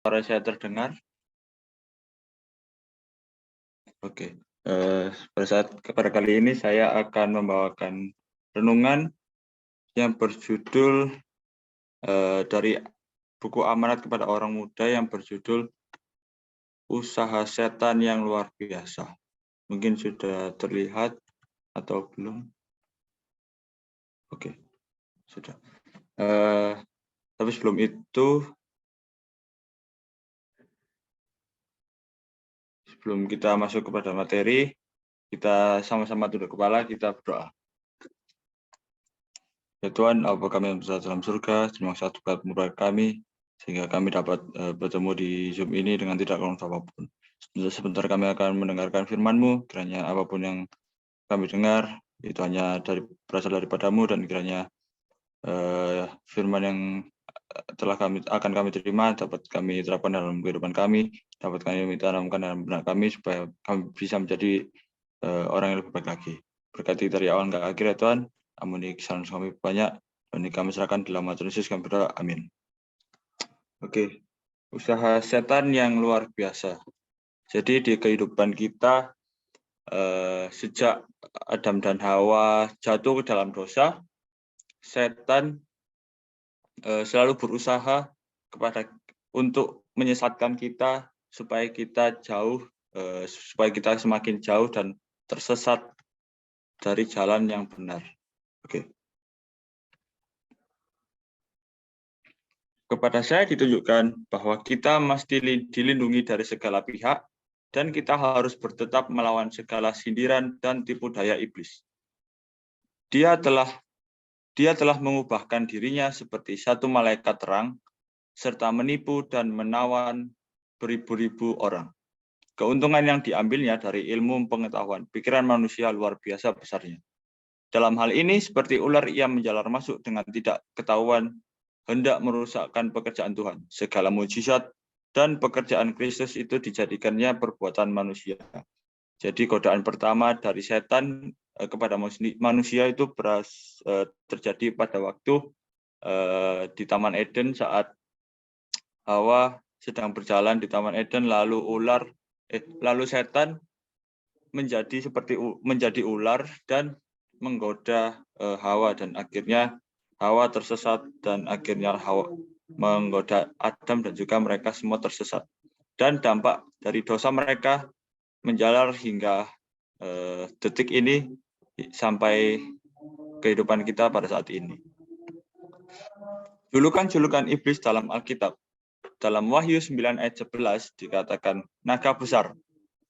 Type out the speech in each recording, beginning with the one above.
Suara saya terdengar? Oke. Pada kali ini saya akan membawakan renungan yang berjudul dari buku Amanat kepada Orang Muda yang berjudul Usaha Setan yang Luar Biasa. Mungkin sudah terlihat atau belum? Oke, sudah. Tapi sebelum itu, sebelum kita masuk kepada materi, kita sama-sama tunduk kepala, kita berdoa. Ya Tuhan, apa kami yang besar dalam surga, terima kasih atas murah kami, sehingga kami dapat bertemu di Zoom ini dengan tidak kurang apapun. Sebentar kami akan mendengarkan firman-Mu, kiranya apapun yang kami dengar, itu hanya berasal daripadamu, dan kiranya firman yang akan kami terima, dapat kami terapkan dalam kehidupan kami, dapat kami tanamkan dalam benak kami, supaya kami bisa menjadi orang yang lebih baik lagi. Berkati dari awal hingga akhir ya Tuhan, ampuni kesalahan kami banyak, dan kami serahkan dalam nama Tuhan Yesus kami berdoa, amin. Oke, usaha setan yang luar biasa. Jadi di kehidupan kita, sejak Adam dan Hawa jatuh ke dalam dosa, setan selalu berusaha untuk menyesatkan kita supaya kita semakin jauh dan tersesat dari jalan yang benar. Oke. Kepada saya ditunjukkan bahwa kita mesti dilindungi dari segala pihak dan kita harus bertetap melawan segala sindiran dan tipu daya iblis. Dia telah mengubahkan dirinya seperti satu malaikat terang serta menipu dan menawan beribu-ribu orang. Keuntungan yang diambilnya dari ilmu pengetahuan pikiran manusia luar biasa besarnya. Dalam hal ini, seperti ular ia menjalar masuk dengan tidak ketahuan, hendak merusakkan pekerjaan Tuhan. Segala mujizat dan pekerjaan Kristus itu dijadikannya perbuatan manusia. Jadi godaan pertama dari setan kepada manusia itu terjadi pada waktu di Taman Eden saat Hawa sedang berjalan di Taman Eden, lalu setan menjadi ular dan menggoda Hawa, dan akhirnya Hawa tersesat, dan akhirnya Hawa menggoda Adam dan juga mereka semua tersesat. Dan dampak dari dosa mereka menjalar hingga detik ini sampai kehidupan kita pada saat ini. Julukan iblis dalam Alkitab. Dalam Wahyu 9 ayat 11 dikatakan naga besar.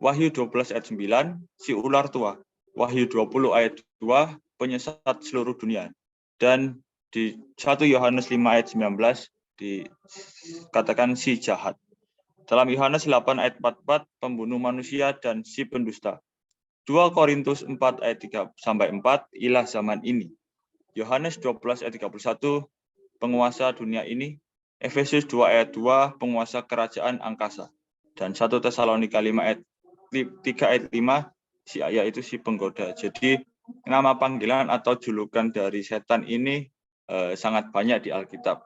Wahyu 12 ayat 9, si ular tua. Wahyu 20 ayat 2, penyesat seluruh dunia. Dan di 1 Yohanes 5 ayat 19 dikatakan si jahat. Dalam Yohanes 8 ayat 44, pembunuh manusia dan si pendusta. 2 Korintus 4 ayat 3-4, ilah zaman ini. Yohanes 12 ayat 31, penguasa dunia ini. Efesus 2 ayat 2, penguasa kerajaan angkasa. Dan 1 Tesalonika 5 ayat 3 ayat 5, yaitu si penggoda. Jadi nama panggilan atau julukan dari setan ini sangat banyak di Alkitab.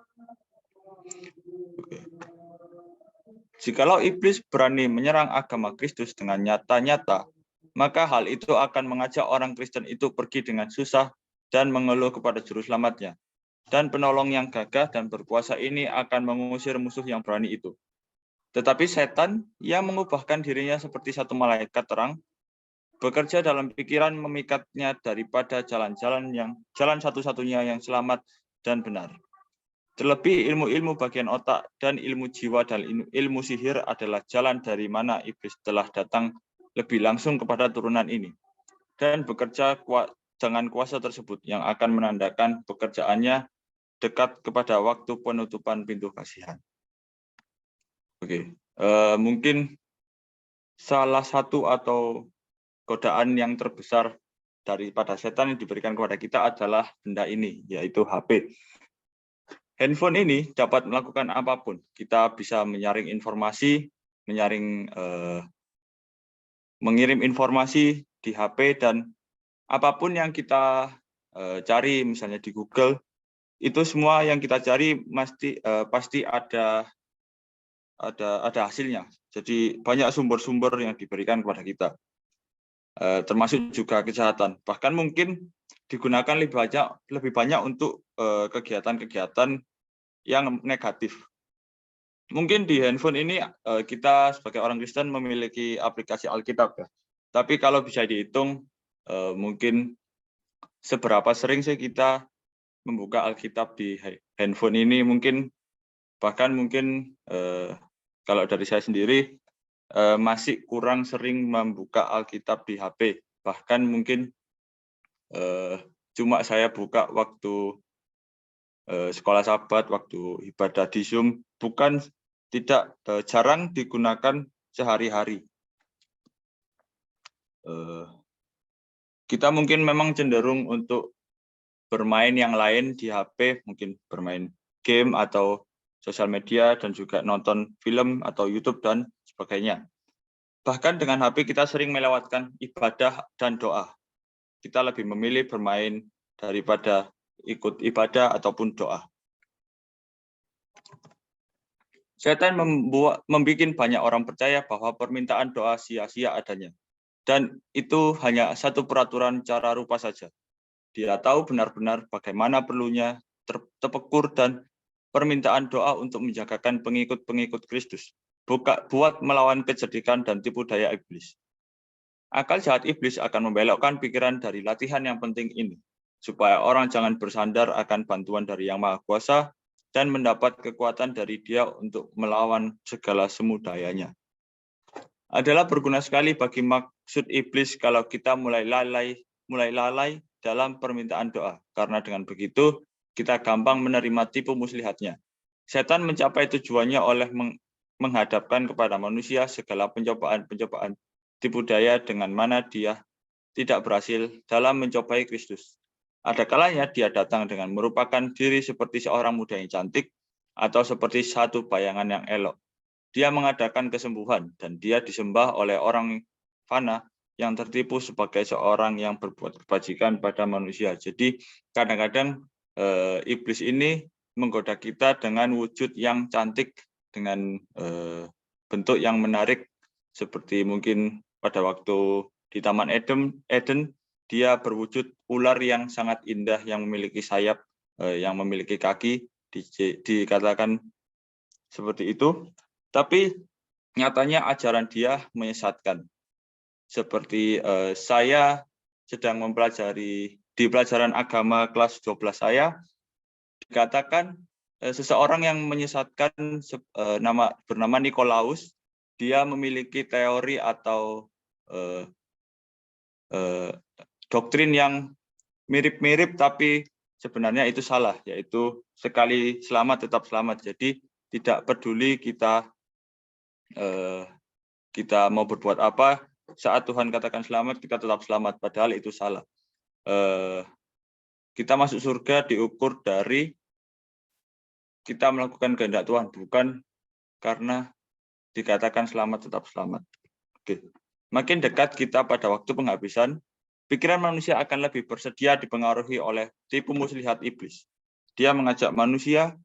Oke. Jikalau iblis berani menyerang agama Kristus dengan nyata-nyata, maka hal itu akan mengajak orang Kristen itu pergi dengan susah dan mengeluh kepada juru selamatnya. Dan penolong yang gagah dan berkuasa ini akan mengusir musuh yang berani itu. Tetapi setan yang mengubahkan dirinya seperti satu malaikat terang, bekerja dalam pikiran memikatnya daripada jalan satu-satunya yang selamat dan benar. Terlebih ilmu-ilmu bagian otak dan ilmu jiwa dan ilmu sihir adalah jalan dari mana iblis telah datang lebih langsung kepada turunan ini. Dan bekerja dengan kuasa tersebut yang akan menandakan pekerjaannya dekat kepada waktu penutupan pintu kasihan. Oke, mungkin salah satu atau godaan yang terbesar daripada setan yang diberikan kepada kita adalah benda ini, yaitu HP. Handphone ini dapat melakukan apapun. Kita bisa menyaring informasi, mengirim informasi di HP, dan apapun yang kita cari, misalnya di Google, itu semua yang kita cari pasti ada ada hasilnya. Jadi banyak sumber-sumber yang diberikan kepada kita, termasuk juga kesehatan. Bahkan mungkin digunakan lebih banyak untuk kegiatan-kegiatan yang negatif. Mungkin di handphone ini kita sebagai orang Kristen memiliki aplikasi Alkitab ya. Tapi kalau bisa dihitung mungkin seberapa sering sih kita membuka Alkitab di handphone ini, bahkan mungkin kalau dari saya sendiri masih kurang sering membuka Alkitab di HP. Bahkan mungkin cuma saya buka waktu sekolah Sabat, waktu ibadah di Zoom, jarang digunakan sehari-hari. Kita mungkin memang cenderung untuk bermain yang lain di HP, mungkin bermain game atau sosial media, dan juga nonton film atau YouTube dan sebagainya. Bahkan dengan HP kita sering melewatkan ibadah dan doa. Kita lebih memilih bermain daripada ikut ibadah ataupun doa. Setan membuat banyak orang percaya bahwa permintaan doa sia-sia adanya. Dan itu hanya satu peraturan cara rupa saja. Dia tahu benar-benar bagaimana perlunya terpekur dan permintaan doa untuk menjagakan pengikut-pengikut Kristus, buat melawan kecerdikan dan tipu daya iblis. Akal jahat iblis akan membelokkan pikiran dari latihan yang penting ini, supaya orang jangan bersandar akan bantuan dari Yang Maha Kuasa dan mendapat kekuatan dari Dia untuk melawan segala semu dayanya. Adalah berguna sekali bagi maksud iblis kalau kita mulai lalai dalam permintaan doa, karena dengan begitu kita gampang menerima tipu muslihatnya. Setan mencapai tujuannya oleh menghadapkan kepada manusia segala pencobaan-pencobaan tipu daya dengan mana dia tidak berhasil dalam mencobai Kristus. Ada kalanya dia datang dengan merupakan diri seperti seorang muda yang cantik atau seperti satu bayangan yang elok. Dia mengadakan kesembuhan dan dia disembah oleh orang fana yang tertipu sebagai seorang yang berbuat kebajikan pada manusia. Jadi kadang-kadang iblis ini menggoda kita dengan wujud yang cantik, dengan bentuk yang menarik, seperti mungkin pada waktu di Taman Eden, dia berwujud ular yang sangat indah, yang memiliki sayap, yang memiliki kaki, dikatakan seperti itu. Tapi nyatanya ajaran dia menyesatkan. Seperti saya sedang mempelajari di pelajaran agama kelas 12 saya, dikatakan seseorang yang menyesatkan bernama Nikolaus, dia memiliki teori atau doktrin yang mirip-mirip tapi sebenarnya itu salah, yaitu sekali selamat tetap selamat. Jadi tidak peduli kita mau berbuat apa, saat Tuhan katakan selamat kita tetap selamat, padahal itu salah. Kita masuk surga diukur dari kita melakukan kehendak Tuhan, bukan karena dikatakan selamat tetap selamat. Oke. Makin dekat kita pada waktu penghabisan, pikiran manusia akan lebih bersedia dipengaruhi oleh tipu muslihat iblis. Dia mengajak manusia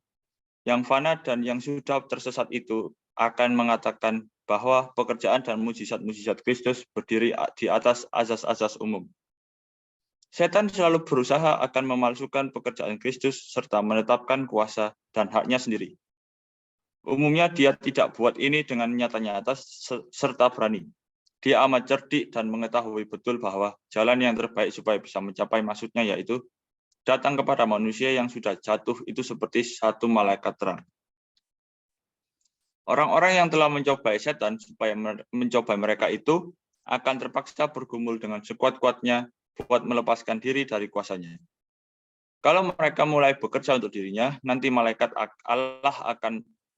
yang fana dan yang sudah tersesat itu akan mengatakan bahwa pekerjaan dan mujizat-mujizat Kristus berdiri di atas azas-azas umum. Setan selalu berusaha akan memalsukan pekerjaan Kristus serta menetapkan kuasa dan haknya sendiri. Umumnya dia tidak buat ini dengan nyata-nyata serta berani. Dia amat cerdik dan mengetahui betul bahwa jalan yang terbaik supaya bisa mencapai maksudnya, yaitu datang kepada manusia yang sudah jatuh itu seperti satu malaikat terang. Orang-orang yang telah mencobai setan supaya mencobai mereka itu akan terpaksa bergumul dengan sekuat-kuatnya buat melepaskan diri dari kuasanya. Kalau mereka mulai bekerja untuk dirinya, nanti malaikat Allah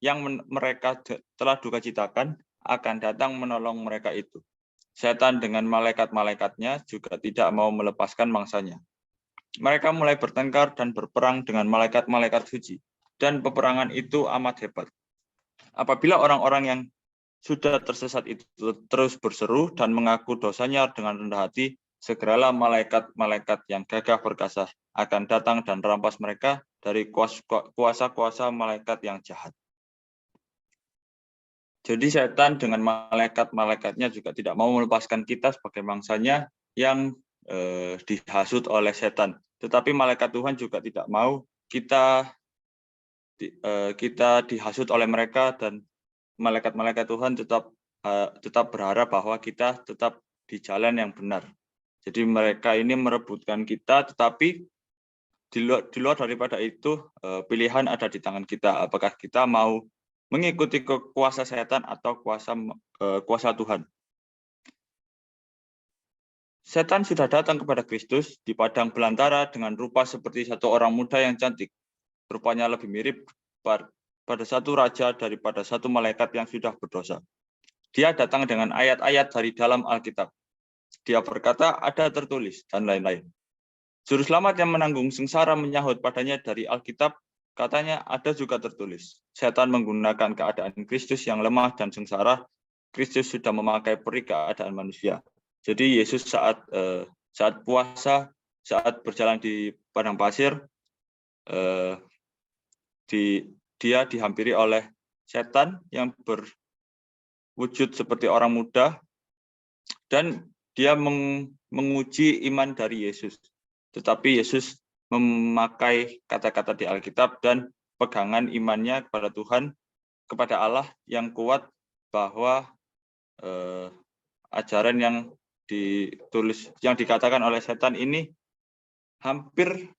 yang mereka telah duka citakan akan datang menolong mereka itu. Setan dengan malaikat-malaikatnya juga tidak mau melepaskan mangsanya. Mereka mulai bertengkar dan berperang dengan malaikat-malaikat suci, dan peperangan itu amat hebat. Apabila orang-orang yang sudah tersesat itu terus berseru dan mengaku dosanya dengan rendah hati, segeralah malaikat-malaikat yang gagah perkasa akan datang dan rampas mereka dari kuasa-kuasa malaikat yang jahat. Jadi setan dengan malaikat-malaikatnya juga tidak mau melepaskan kita sebagai mangsanya yang dihasut oleh setan. Tetapi malaikat Tuhan juga tidak mau kita dihasut oleh mereka, dan malaikat-malaikat Tuhan tetap berharap bahwa kita tetap di jalan yang benar. Jadi mereka ini merebutkan kita, tetapi di luar daripada itu pilihan ada di tangan kita. Apakah kita mau mengikuti kuasa setan atau kuasa Tuhan? Setan sudah datang kepada Kristus di padang belantara dengan rupa seperti satu orang muda yang cantik. Rupanya lebih mirip pada satu raja daripada satu malaikat yang sudah berdosa. Dia datang dengan ayat-ayat dari dalam Alkitab. Dia berkata, ada tertulis, dan lain-lain. Juru selamat yang menanggung sengsara menyahut padanya dari Alkitab, katanya ada juga tertulis. Setan menggunakan keadaan Kristus yang lemah dan sengsara. Kristus sudah memakai peri keadaan manusia. Jadi Yesus saat puasa, saat berjalan di padang pasir, dia dihampiri oleh setan yang berwujud seperti orang muda, dan dia menguji iman dari Yesus. Tetapi Yesus memakai kata-kata di Alkitab dan pegangan imannya kepada Tuhan, kepada Allah yang kuat, bahwa ajaran yang dikatakan oleh setan ini hampir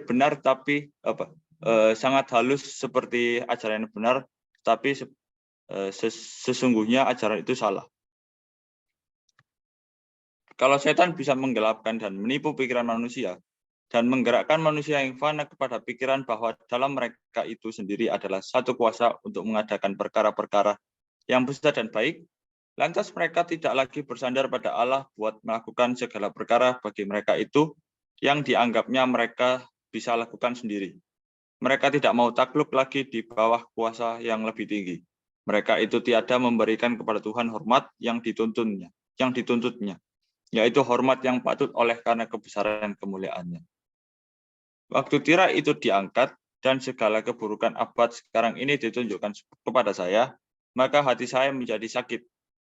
benar, tapi sangat halus seperti ajaran yang benar, tapi sesungguhnya ajaran itu salah. Kalau setan bisa menggelapkan dan menipu pikiran manusia dan menggerakkan manusia yang fana kepada pikiran bahwa dalam mereka itu sendiri adalah satu kuasa untuk mengadakan perkara-perkara yang besar dan baik, lantas mereka tidak lagi bersandar pada Allah buat melakukan segala perkara bagi mereka itu yang dianggapnya mereka bisa lakukan sendiri. Mereka tidak mau takluk lagi di bawah kuasa yang lebih tinggi. Mereka itu tiada memberikan kepada Tuhan hormat yang dituntutnya, yaitu hormat yang patut oleh karena kebesaran kemuliaannya. Waktu tirai itu diangkat dan segala keburukan abad sekarang ini ditunjukkan kepada saya, maka hati saya menjadi sakit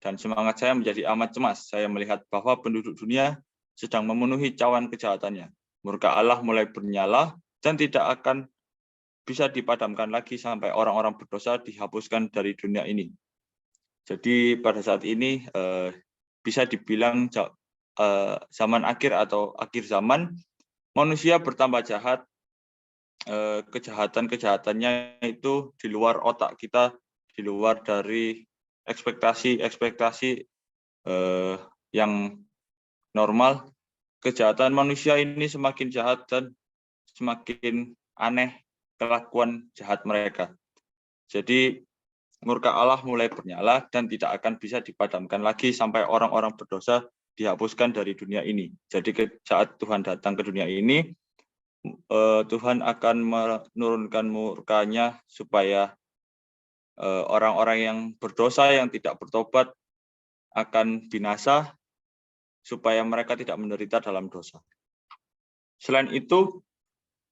dan semangat saya menjadi amat cemas. Saya melihat bahwa penduduk dunia sedang memenuhi cawan kejahatannya. Murka Allah mulai bernyala dan tidak akan bisa dipadamkan lagi sampai orang-orang berdosa dihapuskan dari dunia ini. Jadi pada saat ini bisa dibilang zaman akhir atau akhir zaman, manusia bertambah jahat, kejahatan-kejahatannya itu di luar otak kita, di luar dari ekspektasi yang normal. Kejahatan manusia ini semakin jahat dan semakin aneh kelakuan jahat mereka. Jadi murka Allah mulai bernyala dan tidak akan bisa dipadamkan lagi sampai orang-orang berdosa dihapuskan dari dunia ini. Jadi saat Tuhan datang ke dunia ini, Tuhan akan menurunkan murkanya supaya orang-orang yang berdosa, yang tidak bertobat akan binasa, supaya mereka tidak menderita dalam dosa. Selain itu,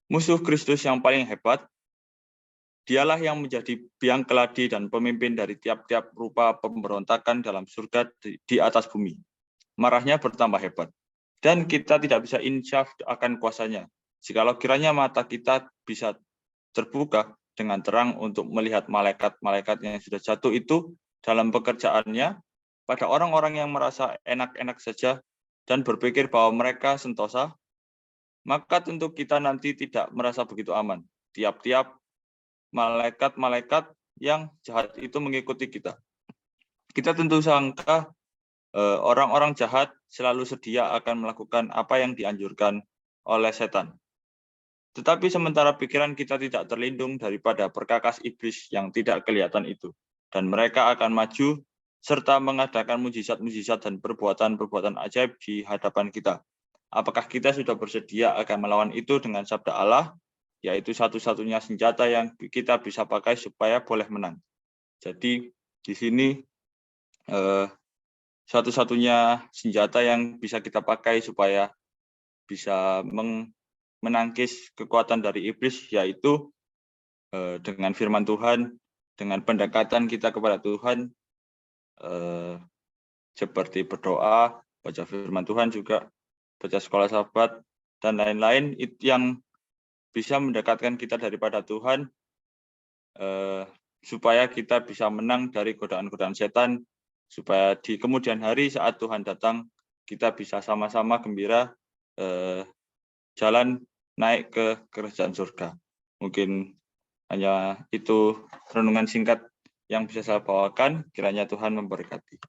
musuh Kristus yang paling hebat, dialah yang menjadi biang keladi dan pemimpin dari tiap-tiap rupa pemberontakan dalam surga di atas bumi. Marahnya bertambah hebat, dan kita tidak bisa insyaf akan kuasanya. Jikalau kiranya mata kita bisa terbuka dengan terang untuk melihat malaikat-malaikat yang sudah jatuh itu dalam pekerjaannya pada orang-orang yang merasa enak-enak saja dan berpikir bahwa mereka sentosa, maka tentu kita nanti tidak merasa begitu aman. Tiap-tiap malaikat-malaikat yang jahat itu mengikuti kita. Kita tentu sangka orang-orang jahat selalu sedia akan melakukan apa yang dianjurkan oleh setan. Tetapi sementara pikiran kita tidak terlindung daripada perkakas iblis yang tidak kelihatan itu, dan mereka akan maju serta mengadakan mujizat-mujizat dan perbuatan-perbuatan ajaib di hadapan kita. Apakah kita sudah bersedia akan melawan itu dengan sabda Allah, yaitu satu-satunya senjata yang kita bisa pakai supaya boleh menang. Jadi di sini satu-satunya senjata yang bisa kita pakai supaya bisa menangkis kekuatan dari iblis, yaitu dengan firman Tuhan dengan pendekatan kita kepada Tuhan, seperti berdoa, baca firman Tuhan juga, baca sekolah sahabat, dan lain-lain yang bisa mendekatkan kita daripada Tuhan, supaya kita bisa menang dari godaan-godaan setan, supaya di kemudian hari saat Tuhan datang, kita bisa sama-sama gembira jalan naik ke kerajaan surga. Mungkin hanya itu renungan singkat yang bisa saya bawakan, kiranya Tuhan memberkati.